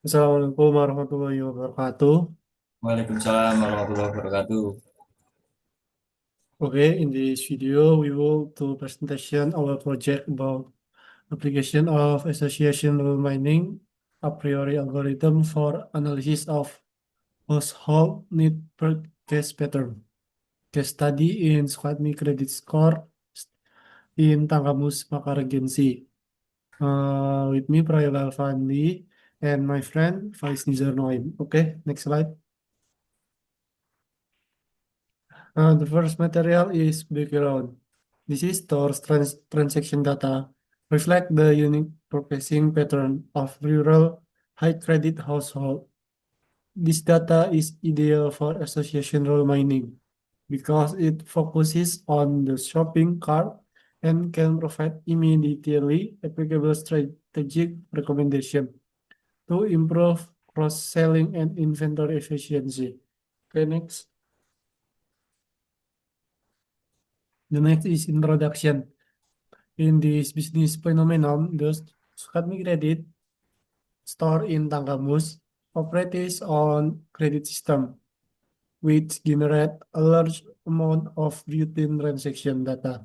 Assalamualaikum warahmatullahi wabarakatuh. Waalaikumsalam warahmatullahi wabarakatuh. Okay, in this video, we will do presentation of a project about application of association rule mining a priori algorithm for analysis of household need per case pattern. Case study in SquadMe credit score in Tanggamus Makar Agency. With me, Prayal Alfandi, and my friend Faiz Nizar Noaim. Okay, next slide. The first material is background. This is stores transaction data reflect the unique purchasing pattern of rural high credit household. This data is ideal for association role mining because it focuses on the shopping cart and can provide immediately applicable strategic recommendation to improve cross-selling and inventory efficiency. Okay, next. The next is introduction. In this business phenomenon, the Sukadmi Credit store in Tanggamus operates on credit system, which generate a large amount of routine transaction data.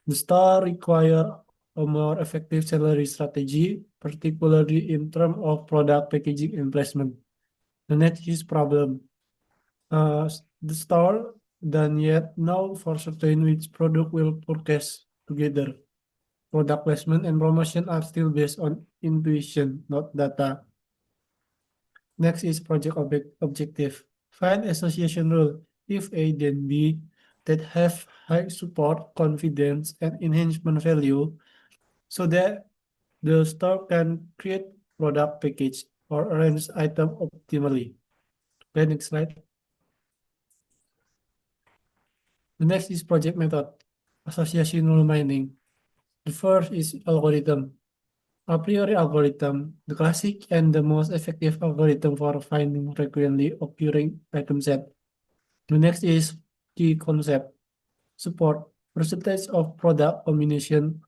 The store require a more effective salary strategy, particularly in terms of product packaging and placement. The next is problem. The store don't yet know for certain which product will purchase together. Product placement and promotion are still based on intuition, not data. Next is project objective. Find association rule if A then B that have high support, confidence, and enhancement value so that the store can create product package or arrange item optimally. Okay, next slide. The next is project method. Association rule mining. The first is algorithm. A priori algorithm, the classic and the most effective algorithm for finding frequently occurring item set. The next is key concept, support, percentage of product combination,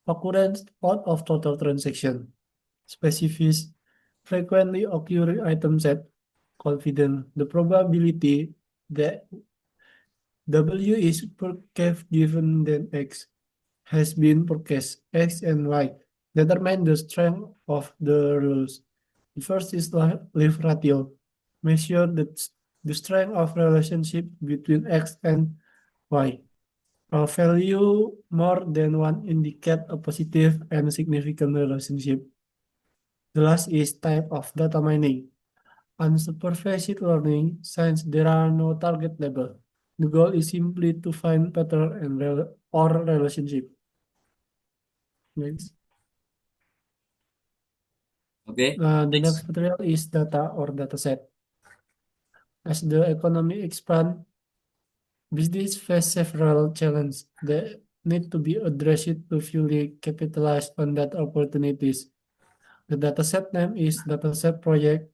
occurrence out of total transaction, specifics, frequently occurring item set, confident, the probability that W is purchased given that X has been purchased, X and Y. Determine the strength of the rules. The first is leave ratio. Measure the strength of relationship between X and Y. A value more than one indicate a positive and significant relationship. The last is type of data mining. Unsupervised learning, since there are no target label. The goal is simply to find pattern and or relationship. Next. Oke, The next. next material is data or dataset. As the economy expands, business face several challenges that need to be addressed to fully capitalize on that opportunities. The dataset name is Dataset Project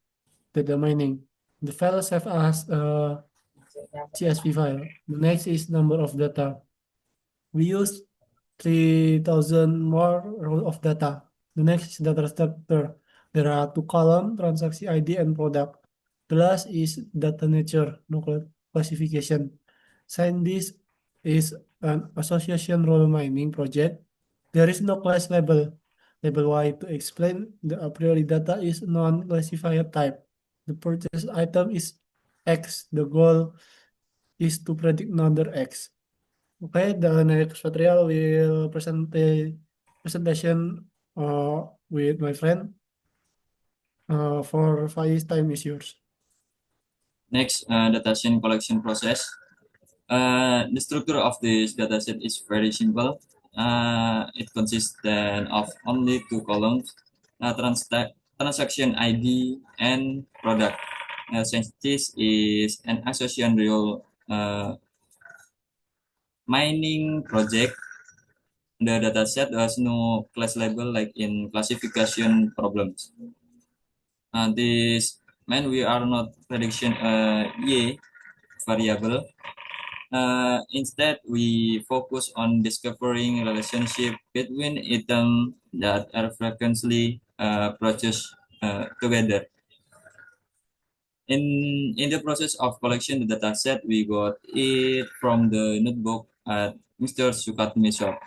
Data Mining. The file save as a CSV file. The next is number of data. We use 3,000 more row of data. The next is data structure. There are two columns, transaction ID and product. The last is data nature, no classification. Since this is an association role mining project, there is no class label. Label Y to explain the a priori data is non-classified type. The purchase item is X. The goal is to predict another X. Okay, the next tutorial will present the presentation with my friend. For 5 time is yours. Next, dataset collection process. The structure of this dataset is very simple. It consists then of only two columns, transaction ID and product. Since this is an association real mining project, the dataset has no class label like in classification problems. This mean we are not prediction y variable. Instead, we focus on discovering relationship between items that are frequently purchased together. In the process of collection the data set, we got it from the notebook at Mr. Sukatmi shop.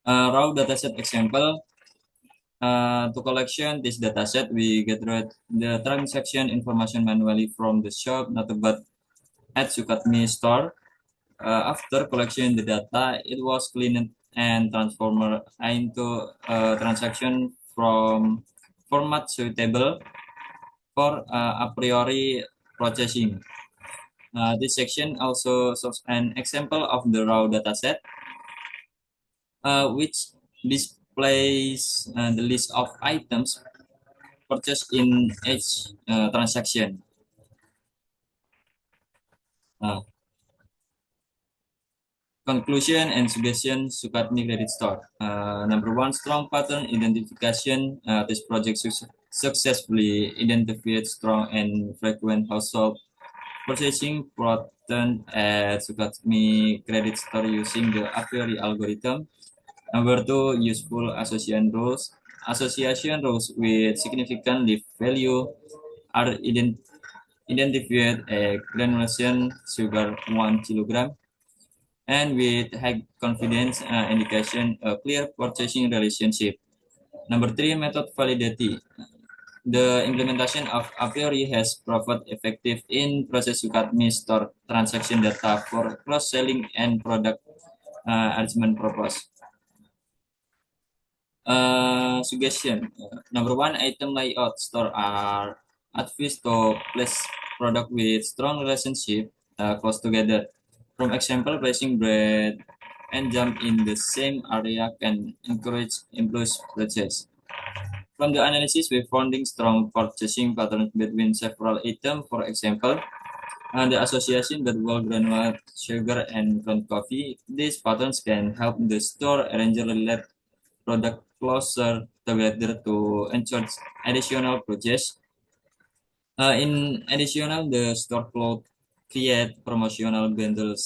Raw dataset example. To collection this dataset, we gathered the transaction information manually from the shop, not but at Sukatmi store. After collection the data, it was cleaned and transformed into a transaction from format suitable for a priori processing. This section also shows an example of the raw dataset, which displays the list of items purchased in each transaction. Uh, Conclusion and suggestion Sukatmi Credit Store. Number one, strong pattern identification. This project successfully identified strong and frequent household purchasing pattern at Sukatmi Credit Store using the a priori algorithm. Number two, useful association rules. Association rules with significant lift value are identified a granulation sugar 1 kilogram and with high confidence indication a clear purchasing relationship. Number three, method validity. The implementation of a priori has proved effective in process Sukatmi store transaction data for cross-selling and product enhancement purpose. Suggestion. Number one, item layout store are advised to place product with strong relationship close together. From example, placing bread and jam in the same area can encourage impulse purchase. From the analysis, we finding strong purchasing patterns between several items. For example, the association between granular sugar and ground coffee. These patterns can help the store arrange relate product closer together to ensure additional purchase. In additional, the store cloud create promotional bundles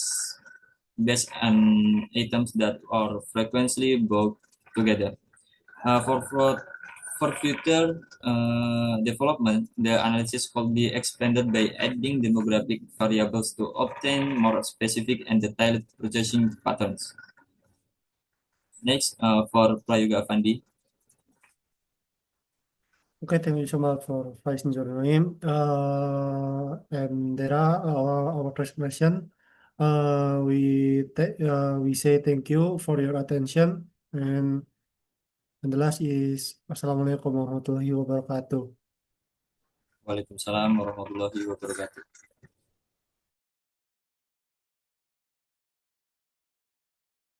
based on items that are frequently bought together. For future development, the analysis could be expanded by adding demographic variables to obtain more specific and detailed purchasing patterns. Next, for Prayoga Fandi. Okay, thank you so much for Vice Journalism. And there are our presentation. We say thank you for your attention. And the last is Assalamualaikum warahmatullahi wabarakatuh. Waalaikumsalam warahmatullahi wabarakatuh.